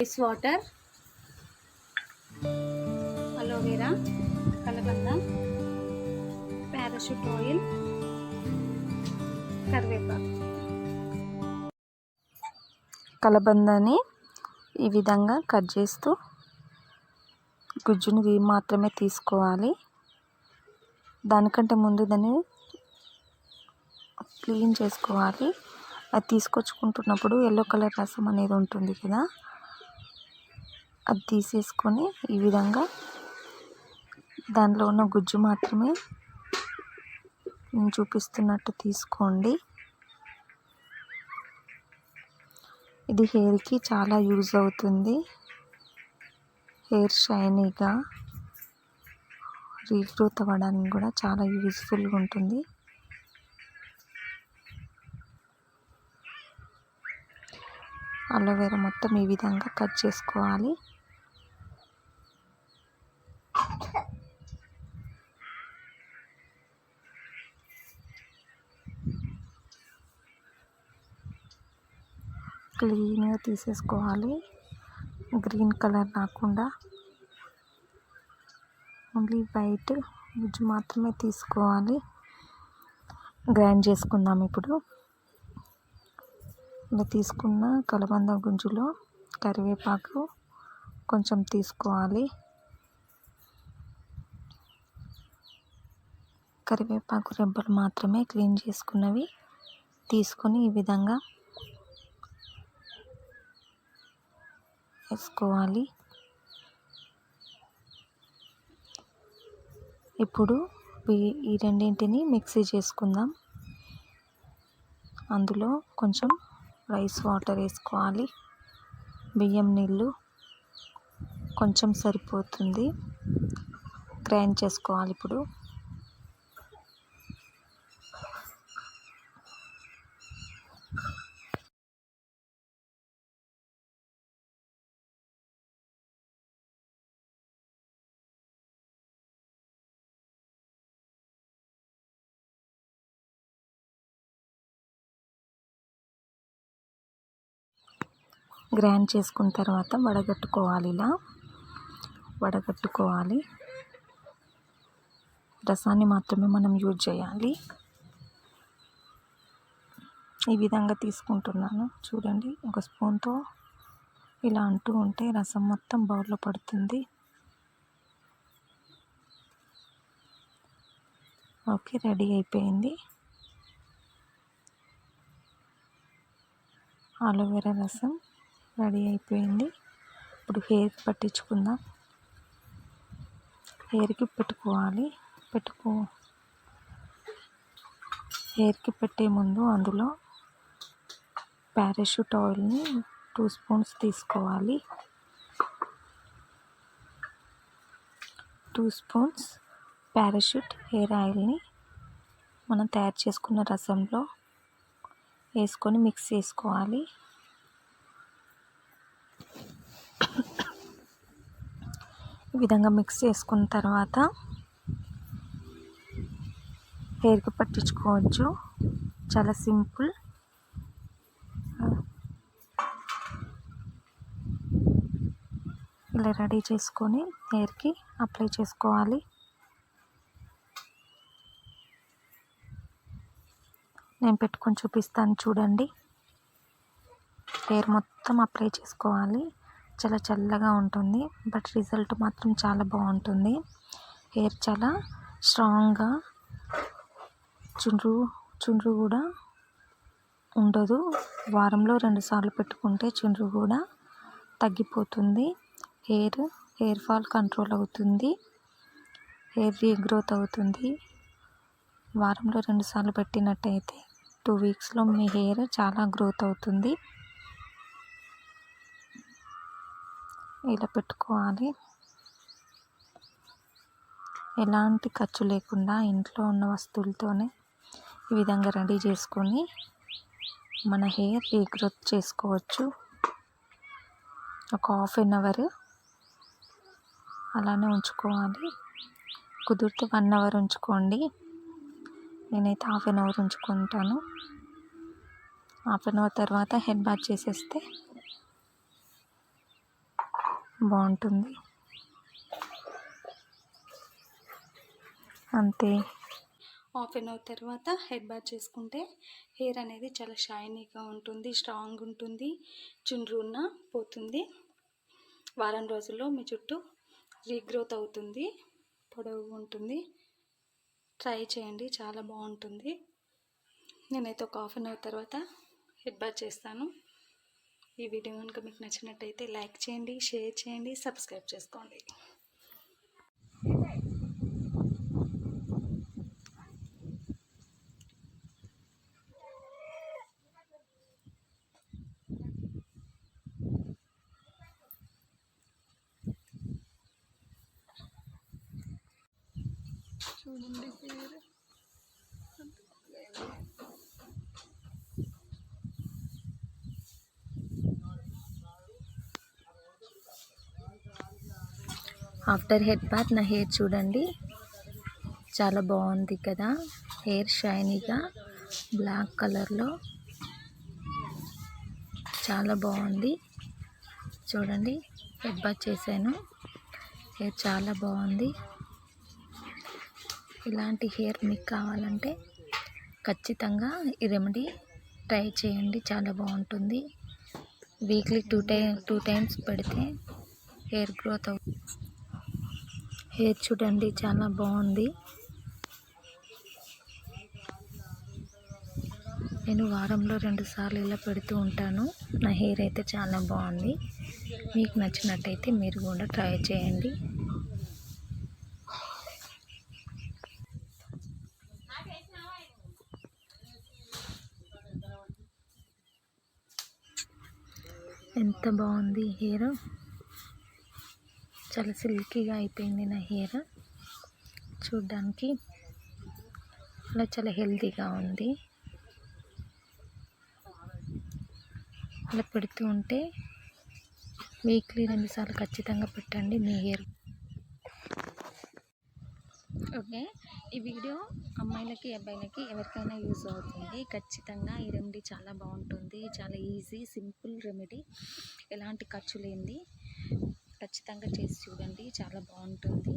Ice water, aloe vera, కలబంద, parachute oil, కరివేపాకు. కలబందని ఈ విధంగా కట్ చేస్తూ గుజ్జుని మాత్రమే తీసుకోవాలి. దానికంటే ముందు దాన్ని క్లీన్ చేసుకోవాలి. అది తీసుకొచ్చుకుంటున్నప్పుడు ఎల్లో కలర్ రసం అనేది ఉంటుంది కదా, అది తీసేసుకొని ఈ విధంగా దానిలో ఉన్న గుజ్జు మాత్రమే నేను చూపిస్తున్నట్టు తీసుకోండి. ఇది హెయిర్కి చాలా యూజ్ అవుతుంది. హెయిర్ షైనీగా రీగ్రోత్ అవ్వడానికి కూడా చాలా యూజ్ఫుల్గా ఉంటుంది. అలోవెరా మొత్తం ఈ విధంగా కట్ చేసుకోవాలి. క్లీన్గా తీసేసుకోవాలి. గ్రీన్ కలర్ రాకుండా ఓన్లీ వైట్ గుజ్జు మాత్రమే తీసుకోవాలి. గ్రైండ్ చేసుకుందాం ఇప్పుడు. ఇలా తీసుకున్న కలబంద గుజ్జులో కరివేపాకు కొంచెం తీసుకోవాలి. కరివేపాకు రెబ్బలు మాత్రమే క్లీన్ చేసుకున్నవి తీసుకొని ఈ విధంగా వేసుకోవాలి. ఇప్పుడు ఈ రెండింటిని మిక్సీ చేసుకుందాం. అందులో కొంచెం రైస్ వాటర్ వేసుకోవాలి. బియ్యం నీళ్ళు కొంచెం సరిపోతుంది. గ్రైండ్ చేసుకోవాలి. ఇప్పుడు గ్రైండ్ చేసుకున్న తర్వాత వడగట్టుకోవాలి. ఇలా వడగట్టుకోవాలి. రసాన్ని మాత్రమే మనం యూజ్ చేయాలి. ఈ విధంగా తీసుకుంటున్నాను చూడండి. ఒక స్పూన్తో ఇలా అంటూ ఉంటే రసం మొత్తం బౌల్లో పడుతుంది. ఓకే, రెడీ అయిపోయింది. అలోవెరా రసం రెడీ అయిపోయింది. ఇప్పుడు హెయిర్ పట్టించుకుందాం. హెయిర్కి పెట్టుకోవాలి. హెయిర్కి పెట్టే ముందు అందులో పారాషూట్ ఆయిల్ని 2 స్పూన్స్ తీసుకోవాలి. 2 స్పూన్స్ పారాషూట్ హెయిర్ ఆయిల్ని మనం తయారు చేసుకున్న రసంలో వేసుకొని మిక్స్ చేసుకోవాలి. ఈ విధంగా మిక్స్ చేసుకున్న తర్వాత హెయిర్కి పట్టించుకోవచ్చు. చాలా సింపుల్. ఇలా రెడీ చేసుకొని హెయిర్కి అప్లై చేసుకోవాలి. నేను పెట్టుకొని చూపిస్తాను చూడండి. హెయిర్ మొత్తం అప్లై చేసుకోవాలి. చాలా చల్లగా ఉంటుంది, బట్ రిజల్ట్ మాత్రం చాలా బాగుంటుంది. హెయిర్ చాలా స్ట్రాంగ్గా, చుండ్రు కూడా ఉండదు. వారంలో 2 సార్లు పెట్టుకుంటే చుండ్రు కూడా తగ్గిపోతుంది. హెయిర్ ఫాల్ కంట్రోల్ అవుతుంది. హెయిర్ రీగ్రోత్ అవుతుంది. వారంలో 2 సార్లు పెట్టినట్టయితే 2 వీక్స్లో మీ హెయిర్ చాలా గ్రోత్ అవుతుంది. ఇలా పెట్టుకోవాలి. ఎలాంటి ఖర్చు లేకుండా ఇంట్లో ఉన్న వస్తువులతోనే ఈ విధంగా రెడీ చేసుకొని మన హెయిర్ రీగ్రోత్ చేసుకోవచ్చు. ఒక 1/2 అవర్ అలానే ఉంచుకోవాలి. కుదిరితే 1 అవర్ ఉంచుకోండి. నేనైతే 1/2 అవర్ ఉంచుకుంటాను. 1/2 అవర్ తర్వాత హెడ్ బాత్ చేసేస్తే బాగుంటుంది. అంతే. హాఫ్ అన్ అవర్ తర్వాత హెడ్ బాత్ చేసుకుంటే హెయిర్ అనేది చాలా షైనీగా ఉంటుంది, స్ట్రాంగ్ ఉంటుంది, చుండ్రు ఉన్న పోతుంది. వారం రోజుల్లో మీ జుట్టు రీగ్రోత్ అవుతుంది, పొడవు ఉంటుంది. ట్రై చేయండి, చాలా బాగుంటుంది. నేనైతే ఒక హాఫ్ అన్ అవర్ తర్వాత హెడ్ బాత్ చేస్తాను. ఈ వీడియో కనుక మీకు నచ్చినట్టయితే లైక్ చేయండి, షేర్ చేయండి, సబ్స్క్రైబ్ చేసుకోండి. చూడండి హెయిర్ ఆఫ్టర్ హెడ్ బాత్ నా హెయిర్ చూడండి, చాలా బాగుంది కదా. హెయిర్ షైనీగా బ్లాక్ కలర్లో చాలా బాగుంది. చూడండి, హెడ్ బాత్ చేశాను, హెయిర్ చాలా బాగుంది. ఇలాంటి హెయిర్ మీకు కావాలంటే ఖచ్చితంగా ఈ రెమెడీ ట్రై చేయండి, చాలా బాగుంటుంది. వీక్లీ టూ టైమ్స్ పెడితే హెయిర్ గ్రోత్ అవుతుంది. హెయిర్ చూడండి, చాలా బాగుంది. నేను వారంలో 2 సార్లు ఇలా పెడుతూ ఉంటాను. నా హెయిర్ అయితే చాలా బాగుంది. మీకు నచ్చినట్టయితే మీరు కూడా ట్రై చేయండి. ఎంత బాగుంది హెయిర్, చాలా సిల్కీగా అయిపోయింది నా హెయిర్. చూడ్డానికి అలా చాలా హెల్తీగా ఉంది. అలా పెడుతూ ఉంటే వీక్లీ 2 సార్లు ఖచ్చితంగా పెట్టండి మీ హెయిర్. ఓకే, ఈ వీడియో అమ్మాయిలకి అబ్బాయిలకి ఎవరికైనా యూజ్ అవుతుంది. ఖచ్చితంగా ఈ రెమెడీ చాలా బాగుంటుంది, చాలా ఈజీ సింపుల్ రెమెడీ, ఎలాంటి ఖర్చు లేనిది. ఖచ్చితంగా చేసి చూడండి, చాలా బాగుంటుంది.